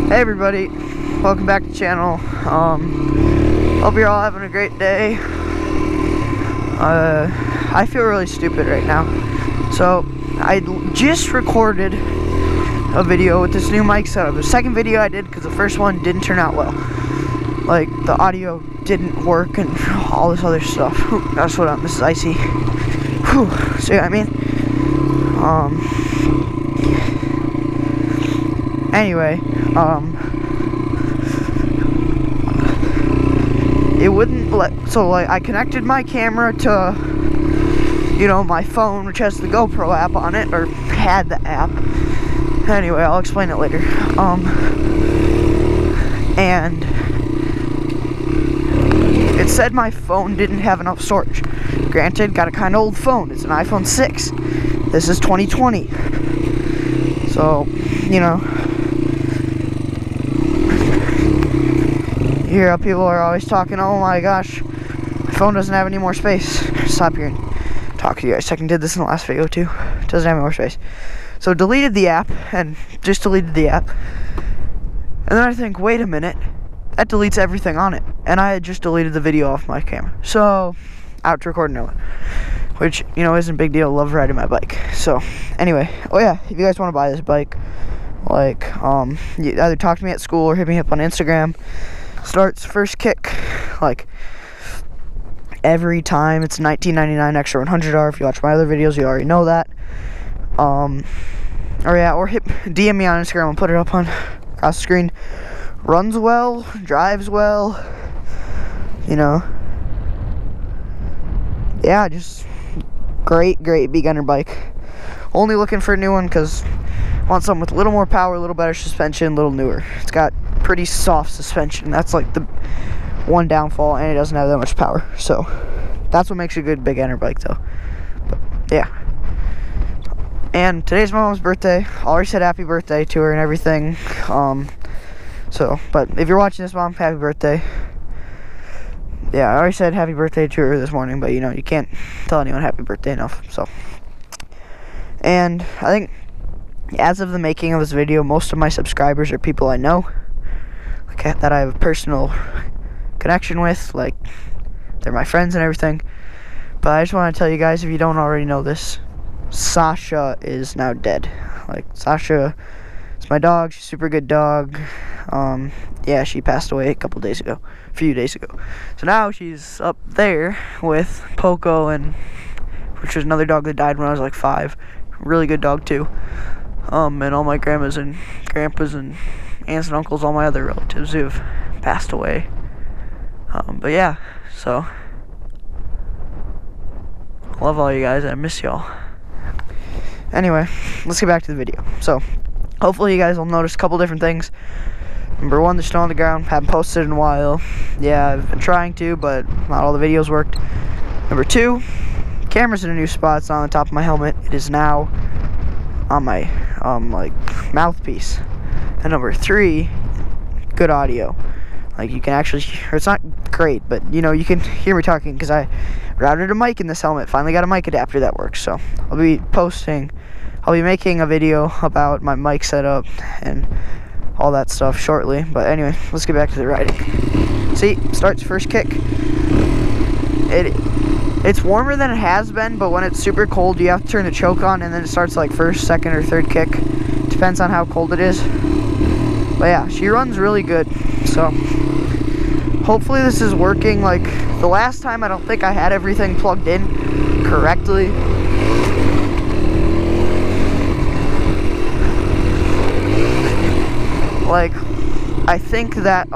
Hey everybody, welcome back to the channel. Hope you're all having a great day. I feel really stupid right now. So I just recorded a video with this new mic setup. The second video I did because the first one didn't turn out well. Like the audio didn't work and all this other stuff. That's what this is icy. Whew. See what I mean? Anyway, it wouldn't let, so like I connected my camera to, my phone, which has the GoPro app on it, or had the app. Anyway, I'll explain it later. And it said my phone didn't have enough storage. Granted, got a kind of old phone. It's an iPhone 6. This is 2020. So, you hear how people are always talking, oh my gosh, my phone doesn't have any more space. Stop here and talk to you guys. I did this in the last video too. It doesn't have any more space. So deleted the app, and just deleted the app. And then I think, wait a minute, that deletes everything on it. And I had just deleted the video off my camera. So, out to record another one. Which, isn't a big deal. Love riding my bike. So, anyway, oh yeah, if you guys want to buy this bike, like, you either talk to me at school or hit me up on Instagram. Starts first kick like every time. It's $19.99 Xr100r. If you watch my other videos, you already know that. Or DM me on Instagram. I'll put it up on across the screen. Runs well, drives well. Yeah, just great beginner bike. Only looking for a new one because I want something with a little more power, a little better suspension, a little newer. It's got pretty soft suspension. That's like the one downfall, and it doesn't have that much power. So that's what makes a good beginner bike though. But yeah. And today's my mom's birthday. I already said happy birthday to her and everything. But if you're watching this, Mom, happy birthday. Yeah, I already said happy birthday to her this morning, but you can't tell anyone happy birthday enough. So, and I think as of the making of this video, most of my subscribers are people I know, like that I have a personal connection with, like they're my friends and everything. But I just want to tell you guys, if you don't already know this, Sasha is now dead. Like, Sasha is my dog. She's a super good dog. Yeah, she passed away a few days ago. So now she's up there with Poco, which was another dog that died when I was like 5. Really good dog too. And all my grandmas and grandpas and aunts and uncles, all my other relatives who have passed away. But yeah, so I love all you guys. I miss y'all. Anyway, let's get back to the video. So, hopefully you guys will notice a couple different things. Number one, the snow on the ground. Haven't posted in a while. Yeah, I've been trying to, but not all the videos worked. Number two, camera's in a new spot. It's on the top of my helmet. It is now on my mouthpiece. And number three, good audio. Like, you can actually hear, it's not great, but you can hear me talking because I routed a mic in this helmet. Finally got a mic adapter that works. So I'll be making a video about my mic setup and all that stuff shortly. But anyway, let's get back to the riding. See, starts first kick. It's warmer than it has been, but when it's super cold, you have to turn the choke on, and then it starts like first, second, or third kick. Depends on how cold it is. But yeah, she runs really good. So hopefully this is working. Like the last time, I don't think I had everything plugged in correctly. Like, I think that,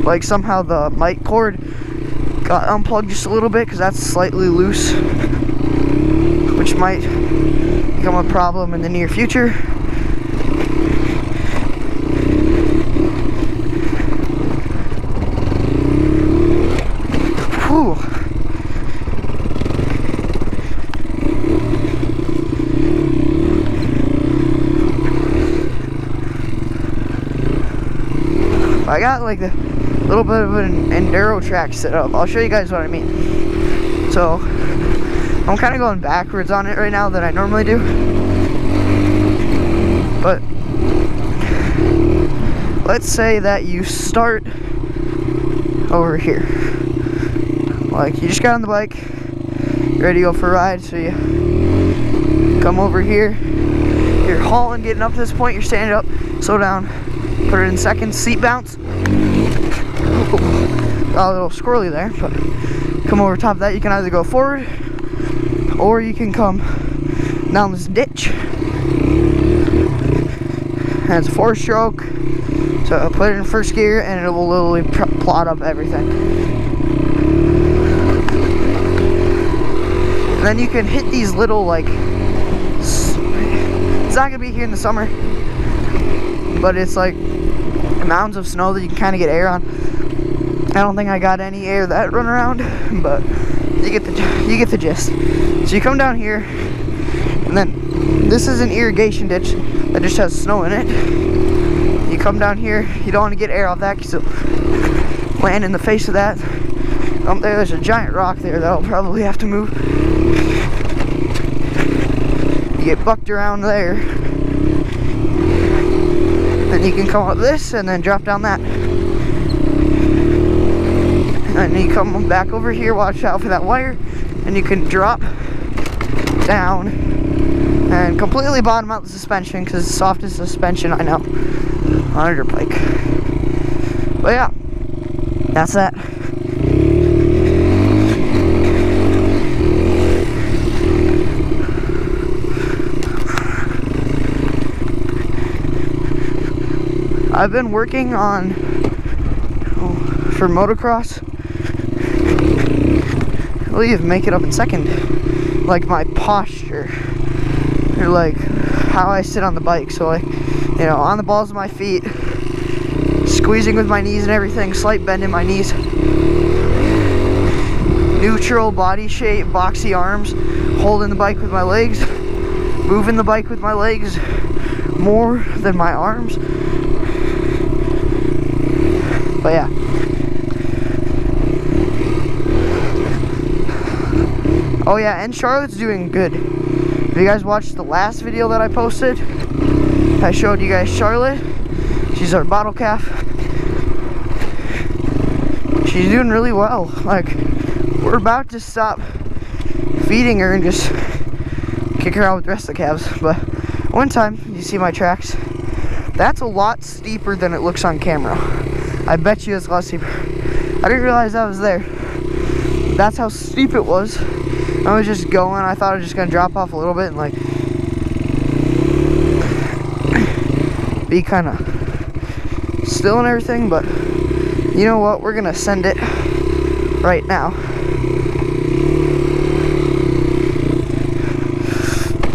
like somehow the mic cord got unplugged just a little bit because that's slightly loose, which might become a problem in the near future. Whew. I got like a little bit of an enduro track set up. I'll show you guys what I mean. So I'm kind of going backwards on it right now than I normally do. But let's say that you start over here. Like, you just got on the bike, ready to go for a ride, so you come over here, you're hauling, getting up to this point, you're standing up, slow down, put it in second, seat bounce. Got a little squirrely there, but come over top of that. You can either go forward, or you can come down this ditch. And it's a 4-stroke, so I'll put it in first gear, and it will literally plot up everything. And then you can hit these little, like, it's not gonna be here in the summer, but it's like mounds of snow that you can kind of get air on. I don't think I got any air that run around, but you get the gist. So you come down here, and then this is an irrigation ditch that just has snow in it. You come down here, you don't want to get air off that because it'll land in the face of that. There's a giant rock there that I'll probably have to move. You get bucked around there. Then you can come up this and then drop down that. And then you come back over here, watch out for that wire, and you can drop down and completely bottom out the suspension, because it's the softest suspension I know on a dirt bike. But yeah, that's that. I've been working on for motocross. I believe make it up in second. Like my posture, or like how I sit on the bike. So like, you know, on the balls of my feet, squeezing with my knees and everything, slight bend in my knees, neutral body shape, boxy arms, holding the bike with my legs, moving the bike with my legs more than my arms. But yeah. Oh yeah, and Charlotte's doing good. If you guys watched the last video that I posted, I showed you guys Charlotte. She's our bottle calf. She's doing really well. Like, we're about to stop feeding her and just kick her out with the rest of the calves. But one time, you see my tracks, that's a lot steeper than it looks on camera. I bet you it's a lot steeper. I didn't realize that was there. That's how steep it was. I was just going. I thought I was just gonna drop off a little bit and like be kind of still and everything, but you know what? We're gonna send it right now.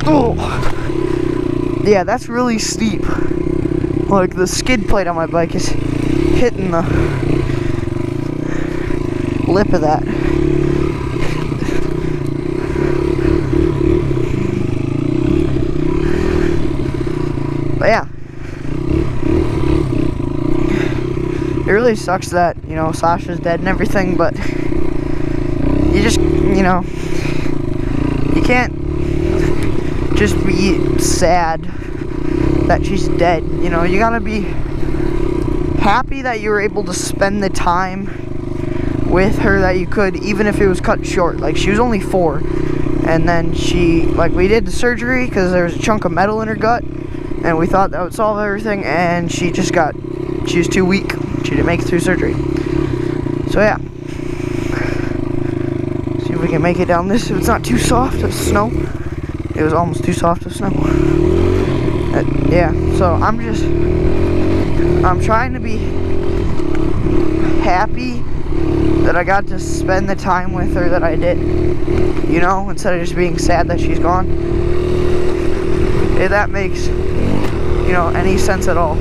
Oh, yeah, that's really steep. Like the skid plate on my bike is hitting the lip of that. But yeah, it really sucks that, you know, Sasha's dead and everything, but you just, you know, you can't just be sad that she's dead. You know, you gotta be happy that you were able to spend the time with her that you could, even if it was cut short. Like, she was only 4, and then she, like, we did the surgery because there was a chunk of metal in her gut, and we thought that would solve everything, and she was too weak. She didn't make it through surgery. So yeah, see if we can make it down this if it's not too soft of snow. It was almost too soft of snow. Yeah, so I'm trying to be happy that I got to spend the time with her that I did, you know, instead of just being sad that she's gone. If that makes, you know, any sense at all.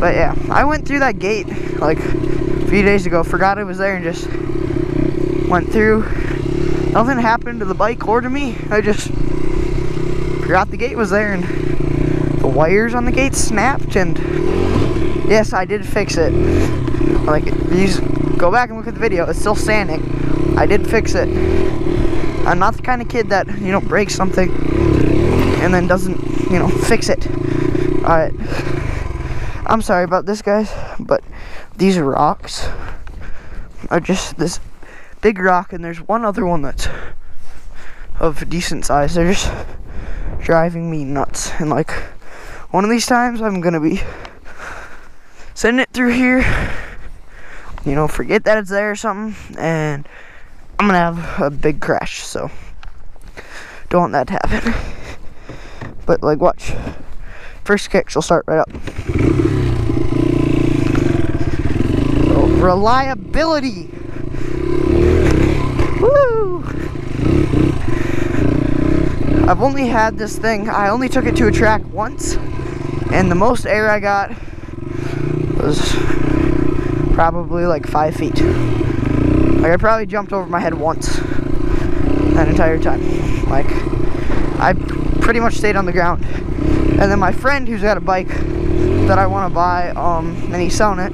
But yeah, I went through that gate like a few days ago, forgot it was there, and just went through. Nothing happened to the bike or to me. I just forgot the gate was there, and the wires on the gate snapped, and yes, I did fix it. Like, you go back and look at the video, it's still standing. I did fix it. I'm not the kind of kid that, you know, breaks something and then doesn't, you know, fix it. Alright. I'm sorry about this, guys, but these rocks are just this big rock, and there's one other one that's of decent size. They're just driving me nuts. And like, one of these times I'm gonna be sending it through here, you know, forget that it's there or something, and I'm gonna have a big crash. So don't want that to happen. But like, watch, first kick, she'll start right up. So, reliability. Woo! I've only had this thing, I only took it to a track once, and the most air I got was probably like 5 feet. Like, I probably jumped over my head once that entire time. Like, I pretty much stayed on the ground. And then my friend, who's got a bike that I want to buy, and he's selling it.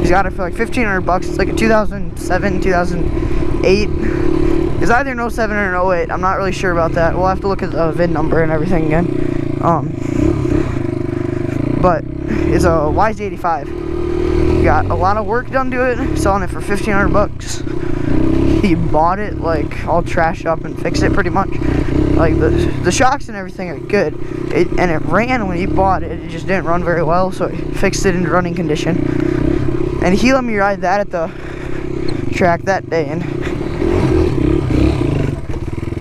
He's got it for like $1,500. It's like a 2007, 2008. It's either an 07 or an 08. I'm not really sure about that. We'll have to look at the VIN number and everything again. But it's a YZ85. Got a lot of work done to it. Selling it for $1,500. He bought it like all trashed up and fixed it pretty much. Like the shocks and everything are good. And it ran when he bought it. It just didn't run very well, so he fixed it into running condition. And he let me ride that at the track that day, and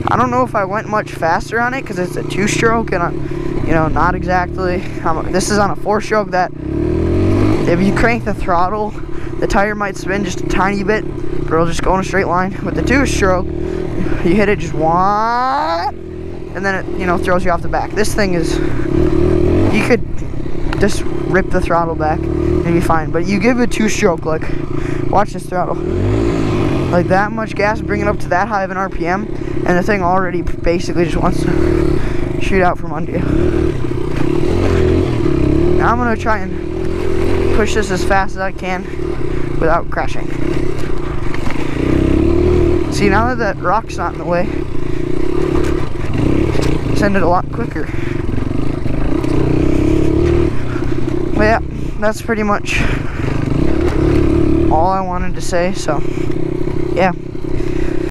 I don't know if I went much faster on it because it's a 2-stroke, and you know, not exactly. This is on a 4-stroke that if you crank the throttle, the tire might spin just a tiny bit, but it'll just go in a straight line. With the 2-stroke, you hit it just one, and then it, you know, throws you off the back. This thing is, you could just rip the throttle back and be fine, but you give it a 2-stroke, like, watch this throttle, like that much gas, bring it up to that high of an RPM, and the thing already basically just wants to shoot out from under you. Now I'm gonna try and push this as fast as I can without crashing. See, now that that rock's not in the way, send it a lot quicker. But yeah, that's pretty much all I wanted to say, so yeah.